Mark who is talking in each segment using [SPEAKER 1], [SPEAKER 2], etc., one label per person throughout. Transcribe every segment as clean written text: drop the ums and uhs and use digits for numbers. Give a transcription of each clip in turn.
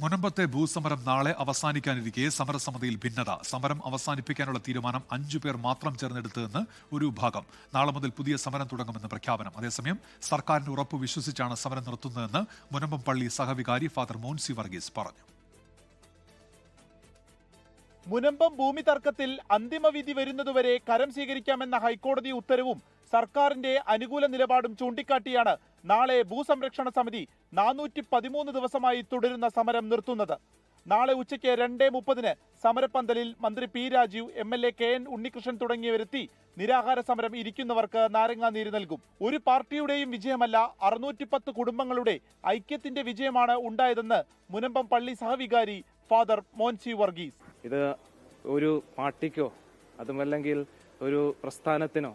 [SPEAKER 1] മുനമ്പത്തെ ഭൂസമരം നാളെ അവസാനിക്കാനിരിക്കെ സമരസമിതിയിൽ ഭിന്നത. സമരം അവസാനിപ്പിക്കാനുള്ള തീരുമാനം 5 പേർ മാത്രം ചേർന്നെടുത്തതെന്ന് ഒരു വിഭാഗം. നാളെ മുതൽ പുതിയ സമരം തുടങ്ങുമെന്ന് പ്രഖ്യാപനം. അതേസമയം സർക്കാരിന്റെ ഉറപ്പ് വിശ്വസിച്ചാണ് സമരം നിർത്തുന്നതെന്ന് മുനമ്പം പള്ളി സഹവികാരി ഫാദർ മോൻസി വർഗീസ് പറഞ്ഞു.
[SPEAKER 2] മുനമ്പം ഭൂമി തർക്കത്തിൽ അന്തിമവിധി വരുന്നതുവരെ കരം സ്വീകരിക്കാമെന്ന ഹൈക്കോടതി ഉത്തരവും സർക്കാരിന്റെ അനുകൂല നിലപാടും ചൂണ്ടിക്കാട്ടിയാണ് നാളെ ഭൂസംരക്ഷണ സമിതി 413 ദിവസമായി തുടരുന്ന സമരം നിർത്തുന്നത്. നാളെ ഉച്ചയ്ക്ക് 2:30 സമരപ്പന്തലിൽ മന്ത്രി പി രാജീവ്, MLA KN ഉണ്ണികൃഷ്ണൻ തുടങ്ങിയവരെത്തി നിരാഹാര സമരം ഇരിക്കുന്നവർക്ക് നാരങ്ങാനീര് നൽകും. ഒരു പാർട്ടിയുടെയും വിജയമല്ല, 610 കുടുംബങ്ങളുടെ ഐക്യത്തിന്റെ വിജയമാണ് ഉണ്ടായതെന്ന് മുനമ്പം പള്ളി സഹവികാരി ഫാദർ മോൻസി വർഗീസ്.
[SPEAKER 3] ഇത് ഒരു പാർട്ടിക്കോ അതുമല്ലെങ്കിൽ ഒരു പ്രസ്ഥാനത്തിനോ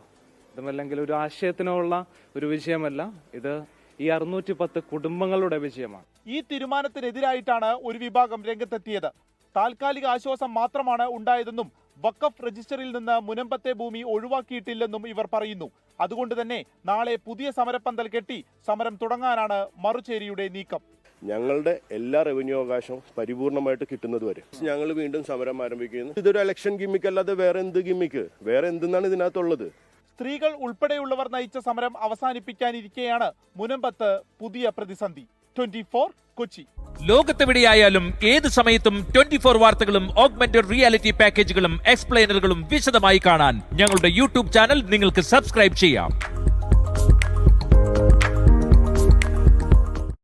[SPEAKER 3] അതുമല്ലെങ്കിൽ ഒരു ആശയത്തിനോ ഉള്ള ഒരു വിജയമല്ല, ഇത് ഈ 610 കുടുംബങ്ങളുടെ വിജയമാണ്.
[SPEAKER 2] ഈ തീരുമാനത്തിനെതിരായിട്ടാണ് ഒരു വിഭാഗം രംഗത്തെത്തിയത്. താൽക്കാലിക ആശ്വാസം മാത്രമാണ് ഉണ്ടായതെന്നും വഖഫ് രജിസ്റ്ററിൽ നിന്ന് മുനമ്പത്തെ ഭൂമി ഒഴിവാക്കിയിട്ടില്ലെന്നും ഇവർ പറയുന്നു. അതുകൊണ്ട് തന്നെ നാളെ പുതിയ സമരപ്പന്തൽ കെട്ടി സമരം തുടങ്ങാനാണ് മറുചേരിയുടെ നീക്കം.
[SPEAKER 4] ഞങ്ങളുടെ എല്ലാ റവന്യൂ അവകാശവും പരിപൂർണമായിട്ട് കിട്ടുന്നത് വരെ ഞങ്ങൾ വീണ്ടും സമരം ആരംഭിക്കുന്നു. ഇതൊരു ഇലക്ഷൻ ഗിമ്മിക്ക് അല്ലാതെ വേറെ എന്ത് ഗിമ്മിക്ക്, വേറെ എന്തെന്നാണ് ഇതിനകത്തുള്ളത്?
[SPEAKER 2] സ്ത്രീകൾ ഉൾപ്പെടെയുള്ളവർ നയിച്ച സമരം അവസാനിപ്പിക്കാനിരിക്കെയാണ് മുനമ്പത്ത് പുതിയ പ്രതിസന്ധി. 24 കൊച്ചി.
[SPEAKER 5] ലോകത്തെവിടെയായാലും ഏത് സമയത്തും 24 വാർത്തകളും ഓഗ്മെന്റഡ് റിയാലിറ്റി പാക്കേജുകളും എക്സ്പ്ലെയിനറുകളും വിശദമായി കാണാൻ ഞങ്ങളുടെ യൂട്യൂബ് ചാനൽ നിങ്ങൾക്ക് സബ്സ്ക്രൈബ് ചെയ്യാം.